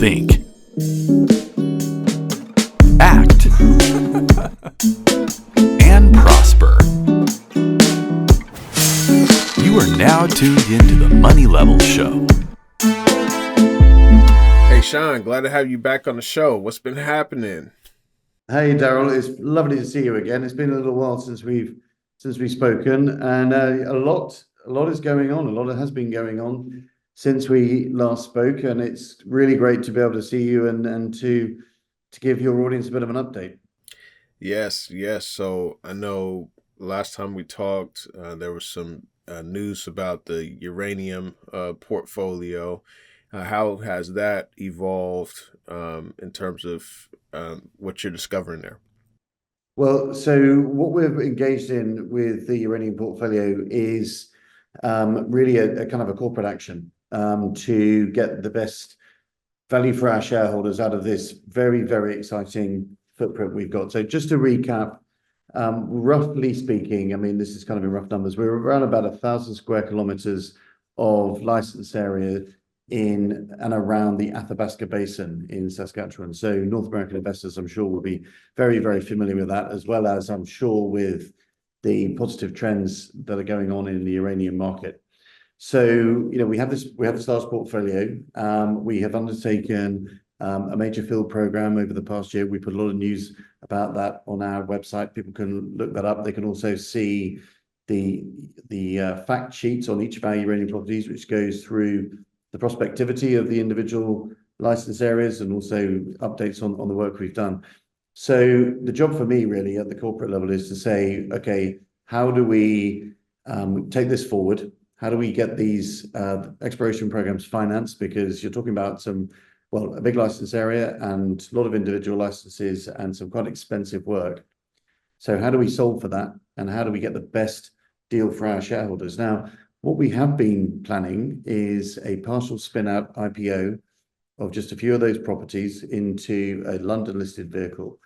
think, act, and prosper. You are now tuned into the Money Level Show. Hey, Sean, glad to have you back on the show. What's been happening? Hey Daryl, it's lovely to see you again. It's been a little while since we've spoken, and a lot is going on. A lot has been going on since we last spoke, and it's really great to be able to see you and to give your audience a bit of an update. Yes. So I know last time we talked, there was some news about the uranium portfolio. How has that evolved in terms of what you're discovering there? Well, so what we're engaged in with the uranium portfolio is really a kind of a corporate action to get the best value for our shareholders out of this very, very exciting footprint we've got. So just to recap, roughly speaking, I mean, this is kind of in rough numbers, we're around about 1,000 square kilometers of license area in and around the Athabasca Basin in Saskatchewan. So North American investors, I'm sure, will be very, very familiar with that, as well as I'm sure with the positive trends that are going on in the uranium market. So, we have this large portfolio. We have undertaken a major field program over the past year. We put a lot of news about that on our website. People can look that up. They can also see the fact sheets on each of our uranium properties, which goes through the prospectivity of the individual license areas and also updates on the work we've done. So the job for me really at the corporate level is to say, okay, how do we take this forward? How do we get these exploration programs financed? Because you're talking about a big license area and a lot of individual licenses and some quite expensive work. So how do we solve for that? And how do we get the best deal for our shareholders? Now, what we have been planning is a partial spin-out IPO of just a few of those properties into a London-listed vehicle.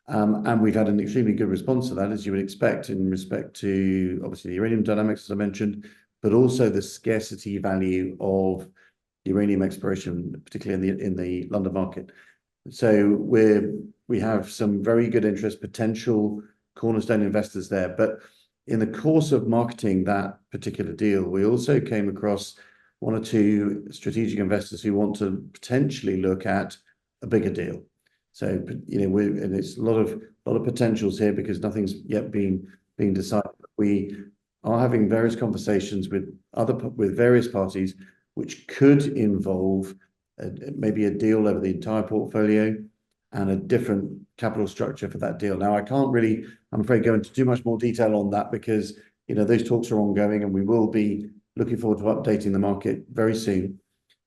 And we've had an extremely good response to that, as you would expect, in respect to, obviously, the uranium dynamics, as I mentioned, but also the scarcity value of uranium exploration, particularly in the London market. So we have some very good interest, potential cornerstone investors there. But in the course of marketing that particular deal, we also came across one or two strategic investors who want to potentially look at a bigger deal. So, and it's a lot of potentials here because nothing's yet been decided. We are having various conversations with various parties, which could involve maybe a deal over the entire portfolio and a different capital structure for that deal. Now, I can't really, I'm afraid, go into too much more detail on that because those talks are ongoing, and we will be looking forward to updating the market very soon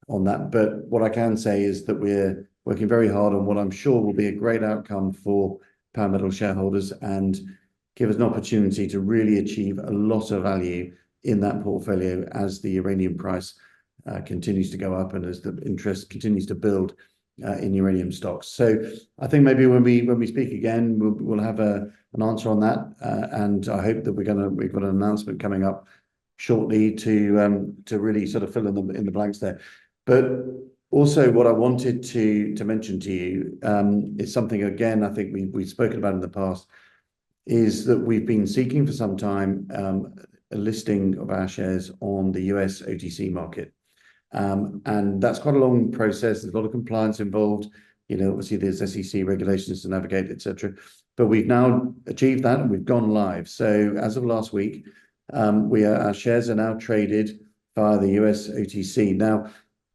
on that. But what I can say is that we're working very hard on what I'm sure will be a great outcome for Power Metal shareholders and give us an opportunity to really achieve a lot of value in that portfolio as the uranium price continues to go up and as the interest continues to build in uranium stocks. So I think maybe when we speak again, we'll have an answer on that, and I hope that we've got an announcement coming up shortly to really sort of fill in the blanks there. But also, what I wanted to mention to you is something, again, I think we've spoken about in the past, is that we've been seeking for some time a listing of our shares on the US OTC market. And that's quite a long process. There's a lot of compliance involved. Obviously there's SEC regulations to navigate, etc. But we've now achieved that and we've gone live. So as of last week, our shares are now traded via the US OTC. Now,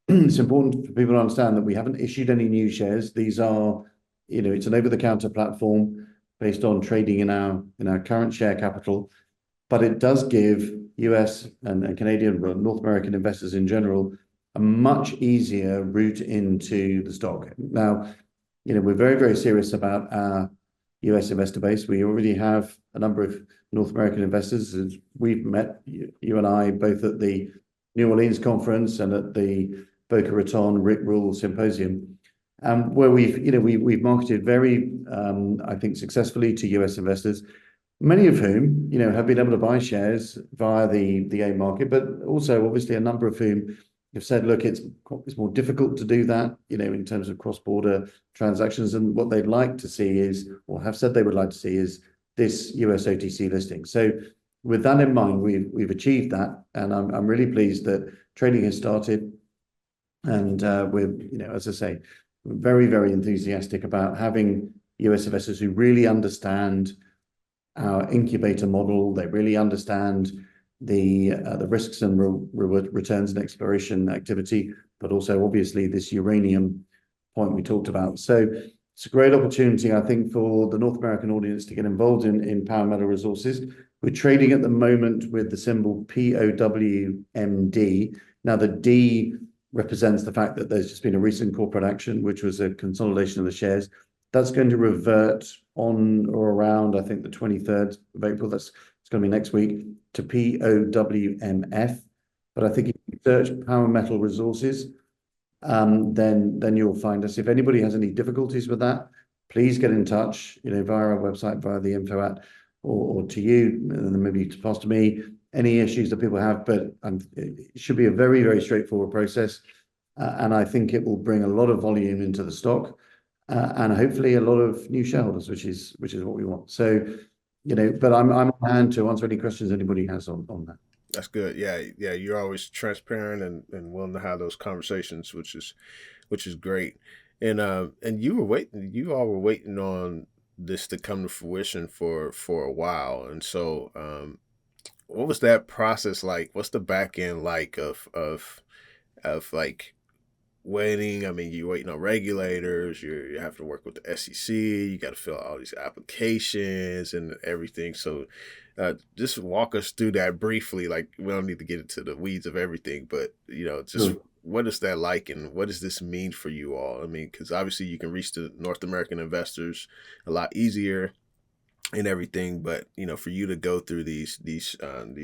it's important for people to understand that we haven't issued any new shares. These are, it's an over-the-counter platform based on trading in our current share capital, but it does give US and Canadian, well, North American investors in general, a much easier route into the stock. Now, we're very, very serious about our US investor base. We already have a number of North American investors. As we've met, you and I, both at the New Orleans conference and at the Boca Raton Rick Rule Symposium, where we've marketed very, I think, successfully to US investors, many of whom, have been able to buy shares via the AIM market, but also obviously a number of whom have said, look, it's more difficult to do that, in terms of cross-border transactions. And what they'd like to see is, or have said they would like to see, is this US OTC listing. So with that in mind, we've achieved that, and I'm really pleased that trading has started. And we're, as I say, very, very enthusiastic about having US investors who really understand our incubator model. They really understand the risks and returns and exploration activity, but also obviously this uranium point we talked about. So it's a great opportunity, I think, for the North American audience to get involved in Power Metal Resources. We're trading at the moment with the symbol POWMD. Now the D represents the fact that there's just been a recent corporate action, which was a consolidation of the shares. That's going to revert on or around, I think, the 23rd of April. It's going to be next week, to POWMF. But I think if you search Power Metal Resources, then you'll find us. If anybody has any difficulties with that, please get in touch, via our website, via the info at, or to you, and then maybe to pass to me any issues that people have. But it should be a very, very straightforward process, and I think it will bring a lot of volume into the stock, and hopefully a lot of new shareholders, which is what we want. So, but I'm on hand to answer any questions anybody has on that. That's good. Yeah, yeah. You're always transparent and willing to have those conversations, which is great. And you all were waiting on this to come to fruition for a while. And so, what was that process like? What's the back end like of like waiting? I mean, you're waiting on regulators. You have to work with the SEC. You got to fill out all these applications and everything. So, just walk us through that briefly. Like, we don't need to get into the weeds of everything, but just what is that like, and what does this mean for you all? I mean, because obviously you can reach the North American investors a lot easier and everything, but for you to go through these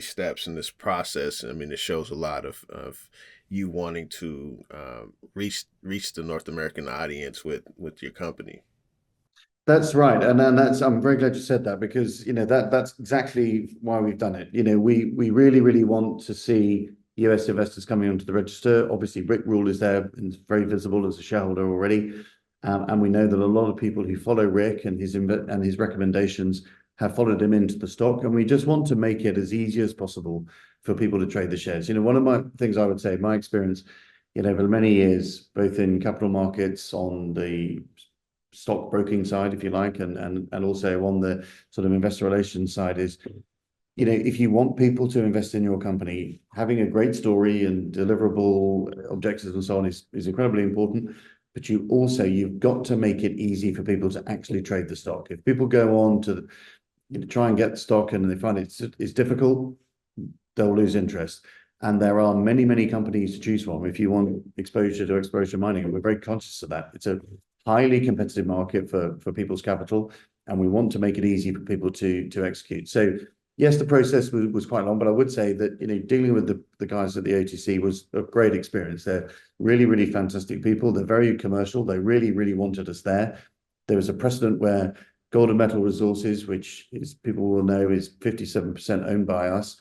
steps and this process, I mean, it shows a lot of you wanting to reach the North American audience with your company. That's right, and that's, I'm very glad you said that, because that's exactly why we've done it. We really, really want to see US investors coming onto the register. Obviously, Rick Rule is there and is very visible as a shareholder already, and we know that a lot of people who follow Rick and his recommendations have followed him into the stock, and we just want to make it as easy as possible for people to trade the shares. One of my things I would say, my experience, over many years, both in capital markets, on the stock broking side, if you like, and also on the sort of investor relations side, is if you want people to invest in your company, having a great story and deliverable objectives and so on is incredibly important. But you've got to make it easy for people to actually trade the stock. If people go on to try and get the stock and they find it's difficult, they'll lose interest. And there are many, many companies to choose from if you want exposure to exposure mining. And we're very conscious of that. It's a highly competitive market for people's capital, and we want to make it easy for people to execute. So yes, the process was quite long, but I would say that dealing with the guys at the OTC was a great experience. They're really, really fantastic people. They're very commercial. They really, really wanted us there. There was a precedent where Golden Metal Resources, which people will know is 57% owned by us,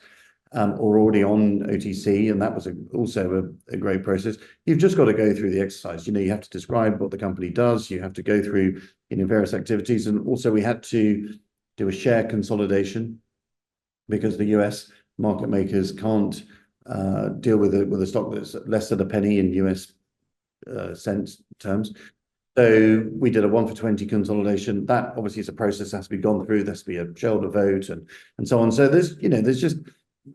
or already on OTC, and that was also a great process. You've just got to go through the exercise. You have to describe what the company does. You have to go through various activities, and also we had to do a share consolidation because the US market makers can't deal with a stock that's less than a penny in US cents terms. So we did a 1-for-20 consolidation. That obviously is a process that has to be gone through. There has to be a shareholder vote and so on. So there's just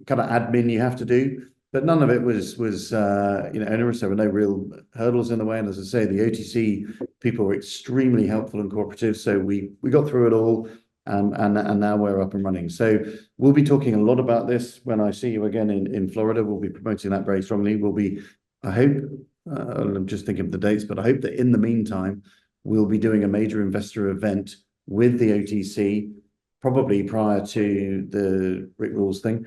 kind of admin you have to do, but none of it was onerous. There were no real hurdles in the way. And as I say, the OTC people were extremely helpful and cooperative. So we got through it all, and now we're up and running. So we'll be talking a lot about this when I see you again in Florida. We'll be promoting that very strongly. I hope, I'm just thinking of the dates, but I hope that in the meantime, we'll be doing a major investor event with the OTC, probably prior to the Rick Rules thing.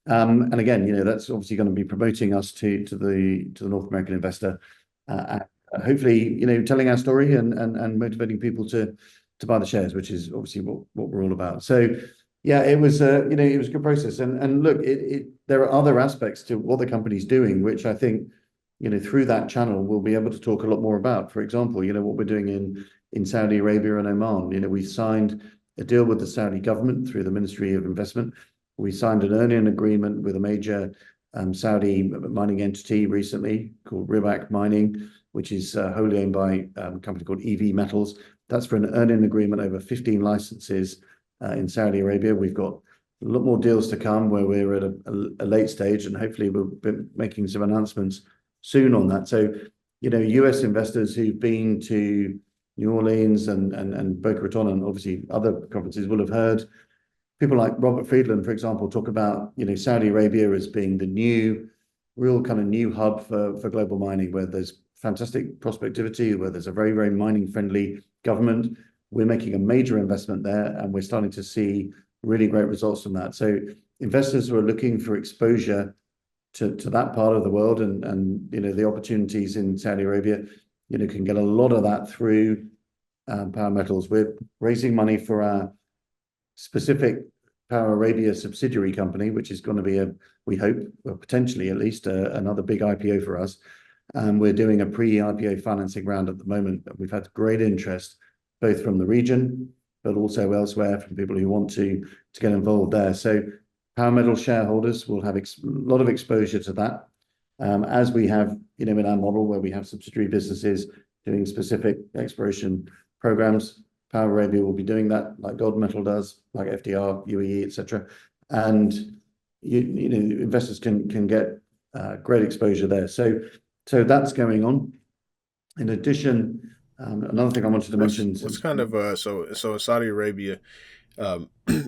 And again, that's obviously going to be promoting us to the North American investor, hopefully, telling our story and motivating people to buy the shares, which is obviously what we're all about. So yeah, it was a good process. And look, there are other aspects to what the company's doing, which I think through that channel, we'll be able to talk a lot more about. For example, what we're doing in Saudi Arabia and Oman. We signed a deal with the Saudi government through the Ministry of Investment. We signed an earn-in agreement with a major Saudi mining entity recently called Ribac Mining, which is wholly owned by a company called EV Metals. That's for an earn-in agreement over 15 licenses in Saudi Arabia. We've got a lot more deals to come where we're at a late stage, and hopefully we'll be making some announcements soon on that. So, US investors who've been to New Orleans and Boca Raton and obviously other conferences will have heard people like Robert Friedland, for example, talk about, Saudi Arabia as being the real kind of new hub for global mining, where there's fantastic prospectivity, where there's a very, very mining friendly government. We're making a major investment there, and we're starting to see really great results from that. So investors who are looking for exposure to that part of the world and the opportunities in Saudi Arabia, can get a lot of that through Power Metals. We're raising money for our specific Power Arabia subsidiary company, which is going to be we hope, well, potentially at least another big IPO for us. And we're doing a pre-IPO financing round at the moment. We've had great interest, both from the region, but also elsewhere from people who want to get involved there. So Power Metals shareholders will have a lot of exposure to that. As we have, in our model where we have subsidiary businesses doing specific exploration programs, Power Arabia will be doing that like Gold Metal does, like FDR, UAE, etc. And investors can get great exposure there. So that's going on. In addition, another thing I wanted to mention. What's kind of so in Saudi Arabia,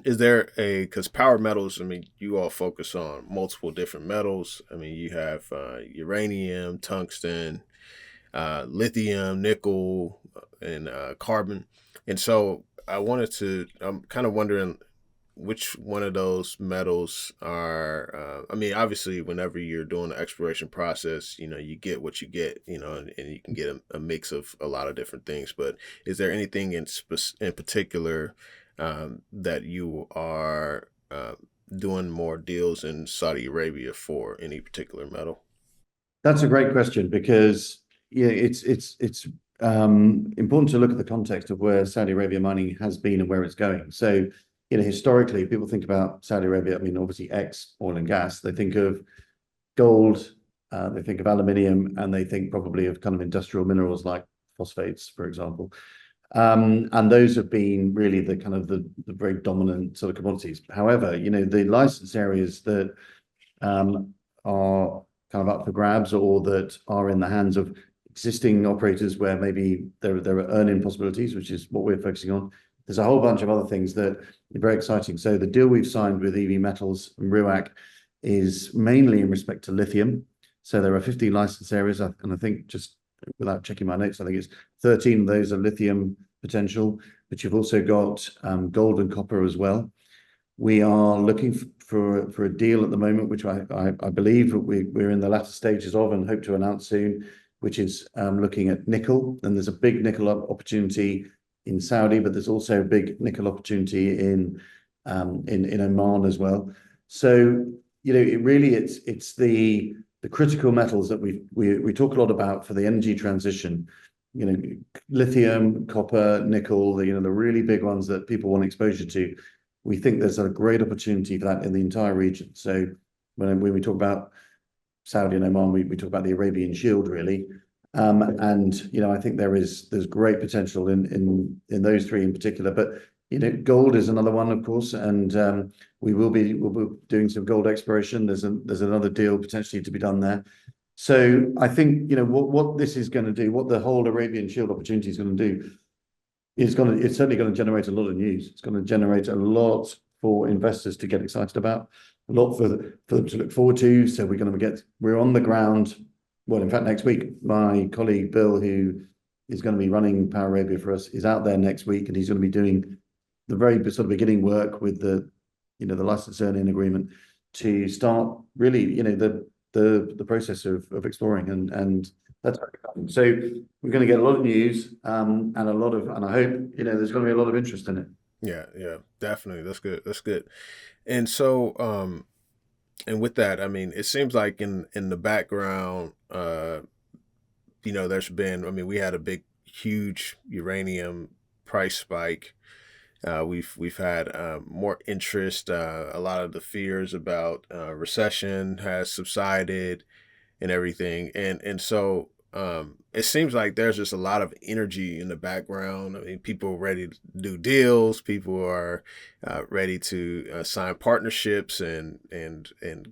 is there because Power Metals, I mean, you all focus on multiple different metals. I mean, you have uranium, tungsten, lithium, nickel, and carbon. And so I'm kind of wondering which one of those metals are, I mean, obviously, whenever you're doing the exploration process, you get what you get, and you can get a mix of a lot of different things. But is there anything in particular that you are doing more deals in Saudi Arabia for any particular metal? That's a great question because it's important to look at the context of where Saudi Arabia mining has been and where it's going. So, historically, people think about Saudi Arabia, I mean, obviously ex oil and gas, they think of gold, they think of aluminium, and they think probably of kind of industrial minerals like phosphates, for example. And those have been really the kind of the very dominant sort of commodities. However, the license areas that are kind of up for grabs or that are in the hands of existing operators where maybe there are earning possibilities, which is what we're focusing on. There's a whole bunch of other things that are very exciting. So the deal we've signed with EV Metals and RUAC is mainly in respect to lithium. So there are 15 license areas, and I think, just without checking my notes, I think it's 13 of those are lithium potential, but you've also got gold and copper as well. We are looking for a deal at the moment, which I believe we're in the latter stages of and hope to announce soon, which is looking at nickel. And there's a big nickel opportunity in Saudi, but there's also a big nickel opportunity in Oman as well. So it really it's the critical metals that we talk a lot about for the energy transition. Lithium, copper, nickel, the really big ones that people want exposure to. We think there's a great opportunity for that in the entire region. So when we talk about Saudi and Oman, we talk about the Arabian Shield, really. And I think there's great potential in those three in particular. But gold is another one, of course, and we'll be doing some gold exploration. There's another deal potentially to be done there. So I think what this is going to do, what the whole Arabian Shield opportunity is going to do, it's certainly going to generate a lot of news. It's going to generate a lot for investors to get excited about, a lot for them to look forward to. So we're on the ground. Well, in fact, next week, my colleague Bill, who is going to be running Power Arabia for us, is out there next week, and he's going to be doing the very sort of beginning work with the license earning agreement to start really the process of exploring, and that's very exciting. So we're going to get a lot of news and I hope there's going to be a lot of interest in it. Yeah, definitely. That's good. And so And with that, I mean, it seems like in the background, there's been, I mean, we had a big, huge uranium price spike. We've had more interest. A lot of the fears about recession has subsided and everything, and so it seems like there's just a lot of energy in the background. I mean, people are ready to do deals. People are ready to sign partnerships and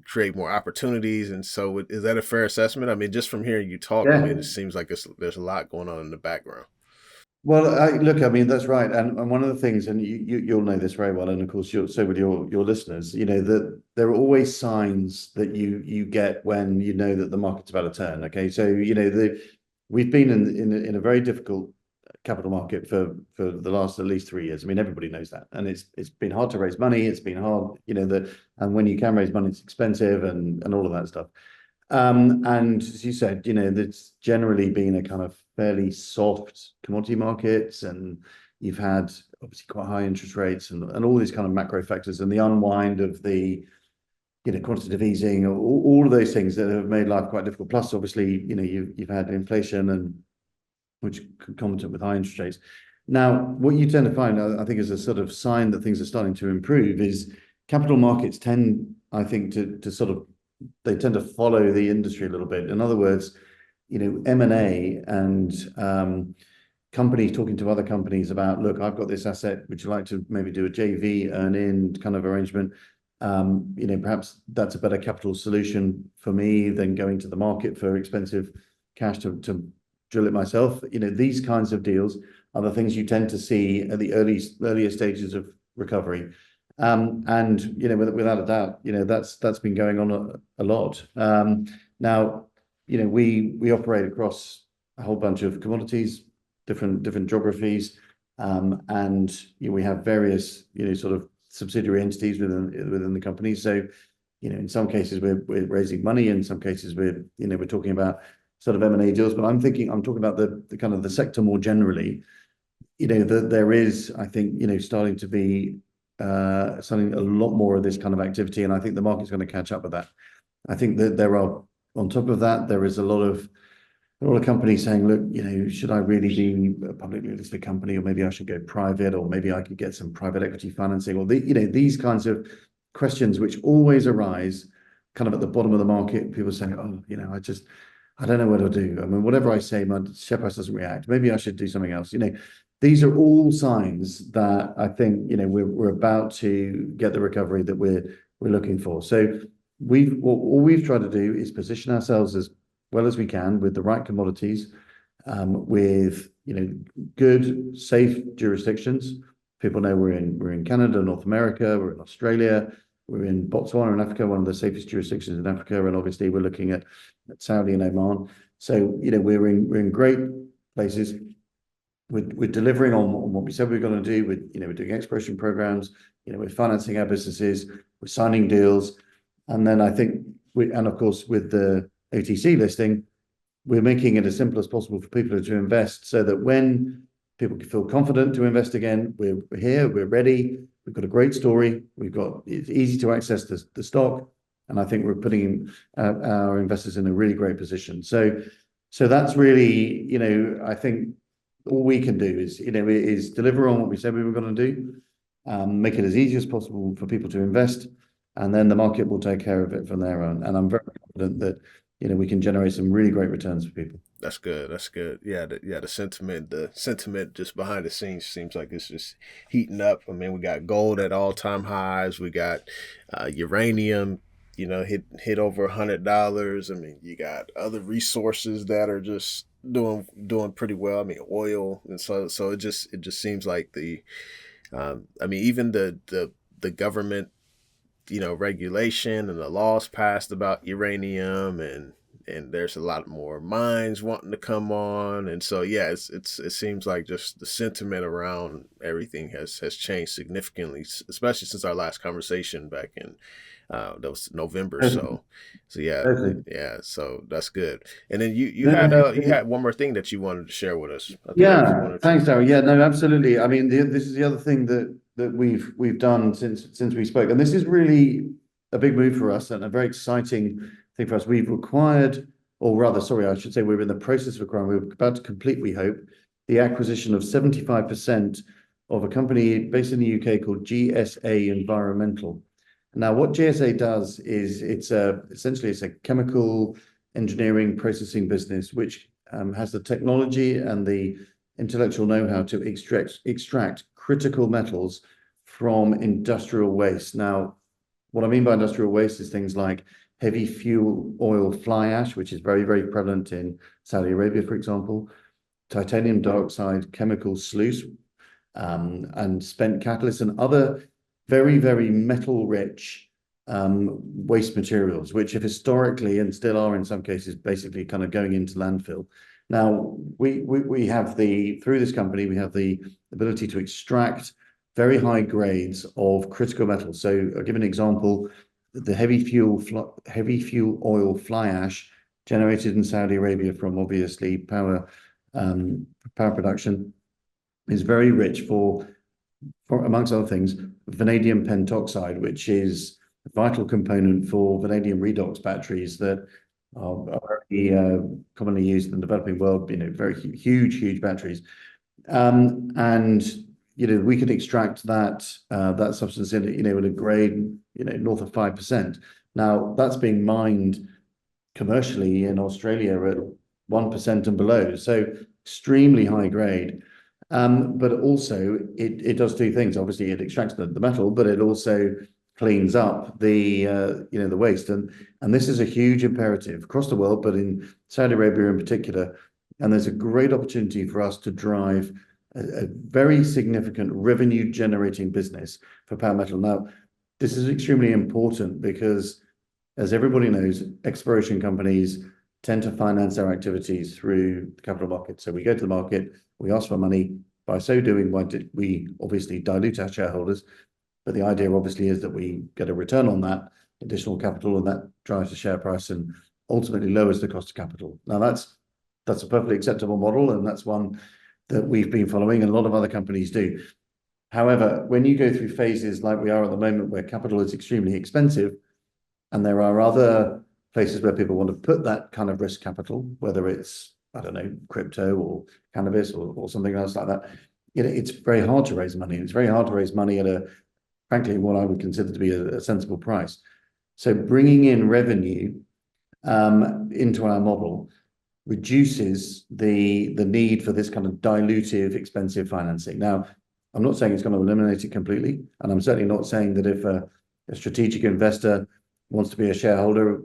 create more opportunities. And so, is that a fair assessment? I mean, just from hearing you talk, I mean, Yeah. it seems like there's a lot going on in the background. Well, look, I mean, that's right. And one of the things, and you'll know this very well, and of course, so with your listeners, that there are always signs that you get when you know that the market's about to turn. Okay. So, we've been in a very difficult capital market for the last at least 3 years. I mean, everybody knows that. And it's been hard to raise money. It's been hard, and when you can raise money, it's expensive and all of that stuff. And as you said, that's generally been a kind of fairly soft commodity markets, and you've had obviously quite high interest rates and all these kind of macro factors and the unwind of the quantitative easing, all of those things that have made life quite difficult. Plus, obviously, you've had inflation and which concomitant with high interest rates. Now, what you tend to find, I think, is a sort of sign that things are starting to improve is capital markets tend, I think, to sort of they tend to follow the industry a little bit. In other words, M&A and companies talking to other companies about, look, I've got this asset, would you like to maybe do a JV earn in kind of arrangement? Perhaps that's a better capital solution for me than going to the market for expensive cash to drill it myself. These kinds of deals are the things you tend to see at the earlier stages of recovery. And without a doubt, that's been going on a lot. Now, we operate across a whole bunch of commodities, different geographies, and we have various sort of subsidiary entities within the company. So, in some cases we're raising money, in some cases we're talking about sort of M&A deals. But I'm talking about the kind of the sector more generally. That there is, I think, starting to be something a lot more of this kind of activity, and I think the market's going to catch up with that. I think that there are, on top of that, there is a lot of companies saying, look, should I really be a publicly listed company, or maybe I should go private, or maybe I could get some private equity financing, or these kinds of questions which always arise kind of at the bottom of the market. People saying, oh, I don't know what to do. I mean, whatever I say, my share price doesn't react. Maybe I should do something else. These are all signs that I think we're about to get the recovery that we're looking for. So all we've tried to do is position ourselves as well as we can with the right commodities, with good, safe jurisdictions. People know we're in Canada, North America, we're in Australia, we're in Botswana and Africa, one of the safest jurisdictions in Africa, and obviously we're looking at Saudi and Oman. So we're in great places. We're delivering on what we said we were going to do. We're doing exploration programs. We're financing our businesses. We're signing deals, and then I think and of course with the OTC listing, we're making it as simple as possible for people to invest, so that when people can feel confident to invest again, we're here, we're ready. We've got a great story. It's easy to access the stock, and I think we're putting our investors in a really great position. So that's really, I think all we can do is deliver on what we said we were going to do, make it as easy as possible for people to invest, and then the market will take care of it from there on. And I'm very confident that we can generate some really great returns for people. That's good. That's good. Yeah, the sentiment just behind the scenes seems like it's just heating up. I mean, we got gold at all-time highs. We got uranium, hit over $100. I mean, you got other resources that are just doing pretty well. I mean, oil, and so it just seems like I mean, even the government, regulation and the laws passed about uranium, and there's a lot more mines wanting to come on, and so yeah, it seems like just the sentiment around everything has changed significantly, especially since our last conversation back in that was November. So yeah, Totally. yeah, so that's good. And then you No, had no, you had one more thing that you wanted to share with us. I think there was one yeah, or two. thanks, Darryl. Yeah, no, absolutely. I mean, this is the other thing that we've done since we spoke, and this is really a big move for us and a very exciting thing for us. We've acquired, or rather, sorry, I should say we're in the process of acquiring, we're about to complete, we hope, the acquisition of 75% of a company based in the UK called GSA Environmental. Now, what GSA does is essentially it's a chemical engineering processing business which has the technology and the intellectual know-how to extract critical metals from industrial waste. Now, what I mean by industrial waste is things like heavy fuel oil fly ash, which is very, very prevalent in Saudi Arabia, for example, titanium dioxide chemical sluice, and spent catalysts and other very, very metal-rich waste materials, which have historically and still are in some cases basically kind of going into landfill. Now, we have through this company, we have the ability to extract very high grades of critical metals. So I'll give an example. The heavy fuel oil fly ash generated in Saudi Arabia from obviously power production is very rich for amongst other things, vanadium pentoxide, which is a vital component for vanadium redox batteries that are very commonly used in the developing world, very huge batteries. And we could extract that substance in a grade north of 5%. Now that's being mined commercially in Australia at 1% and below, so extremely high grade. But also it does two things. Obviously, it extracts the metal, but it also cleans up the waste, and this is a huge imperative across the world, but in Saudi Arabia in particular. And there's a great opportunity for us to drive a very significant revenue generating business for Power Metal. Now, this is extremely important because, as everybody knows, exploration companies tend to finance their activities through the capital market. So we go to the market, we ask for money. By so doing, we obviously dilute our shareholders, but the idea obviously is that we get a return on that additional capital, and that drives the share price and ultimately lowers the cost of capital. Now that's a perfectly acceptable model, and that's one that we've been following, and a lot of other companies do. However, when you go through phases like we are at the moment, where capital is extremely expensive, and there are other places where people want to put that kind of risk capital, whether it's, I don't know, crypto or cannabis or something else like that, it's very hard to raise money. It's very hard to raise money at frankly, what I would consider to be a sensible price. So bringing in revenue into our model reduces the need for this kind of dilutive, expensive financing. Now, I'm not saying it's going to eliminate it completely, and I'm certainly not saying that if a strategic investor wants to be a shareholder,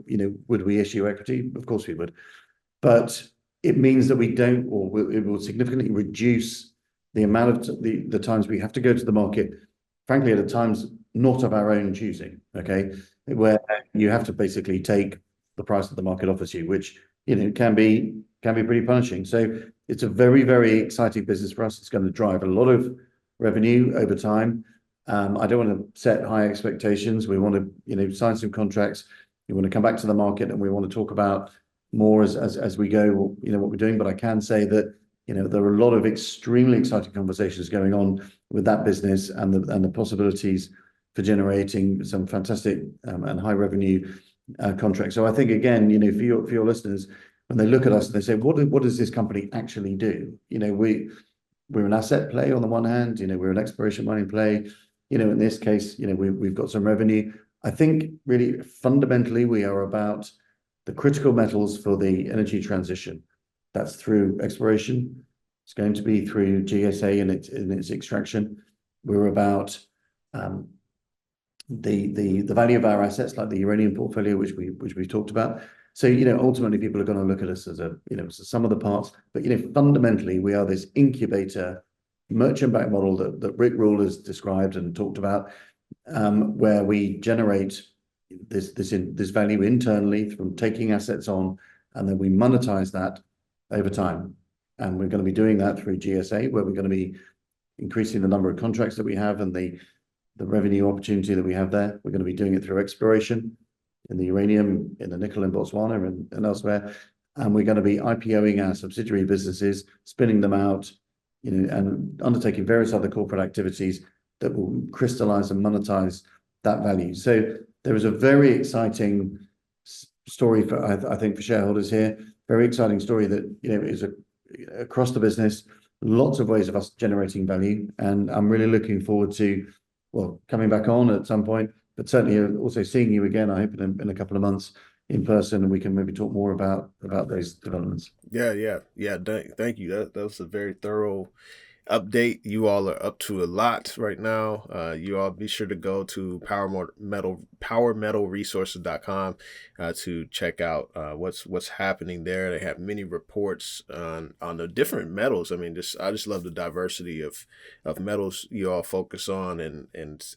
would we issue equity? Of course we would. But it means that we don't, or it will significantly reduce the amount of the times we have to go to the market, frankly, at times not of our own choosing, okay? Where you have to basically take the price that the market offers you, which can be pretty punishing. So it's a very, very exciting business for us. It's going to drive a lot of revenue over time. I don't want to set high expectations. We want to sign some contracts. We want to come back to the market, and we want to talk about more as we go, what we're doing. But I can say that there are a lot of extremely exciting conversations going on with that business, and the possibilities for generating some fantastic and high revenue contracts. So I think, again, for your listeners, when they look at us and they say, what does this company actually do? We're an asset play on the one hand, we're an exploration mining play. In this case, we've got some revenue. I think really fundamentally we are about the critical metals for the energy transition. That's through exploration. It's going to be through GSA and its extraction. We're about the value of our assets, like the uranium portfolio, which we've talked about. So ultimately people are going to look at us as a sum of the parts. But fundamentally we are this incubator merchant-backed model that Rick Rule has described and talked about, where we generate this value internally from taking assets on, and then we monetize that over time. And we're going to be doing that through GSA, where we're going to be increasing the number of contracts that we have and the revenue opportunity that we have there. We're going to be doing it through exploration in the uranium, in the nickel in Botswana and elsewhere. And we're going to be IPOing our subsidiary businesses, spinning them out, and undertaking various other corporate activities that will crystallize and monetize that value. So there is a very exciting story for, I think, for shareholders here. Very exciting story that, is across the business, lots of ways of us generating value. And I'm really looking forward to, well, coming back on at some point, but certainly also seeing you again, I hope in a couple of months in person, and we can maybe talk more about those developments. Yeah. Thank you. That was a very thorough update. You all are up to a lot right now. You all be sure to go to powermetalresources.com to check out what's happening there. They have many reports on the different metals. I mean, I just love the diversity of metals you all focus on, and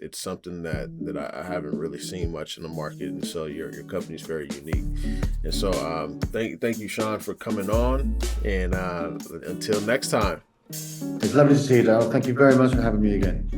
it's something that I haven't really seen much in the market. And so your company is very unique. And so thank you, Sean, for coming on. And until next time. It's lovely to see you, Darryl. Thank you very much for having me again.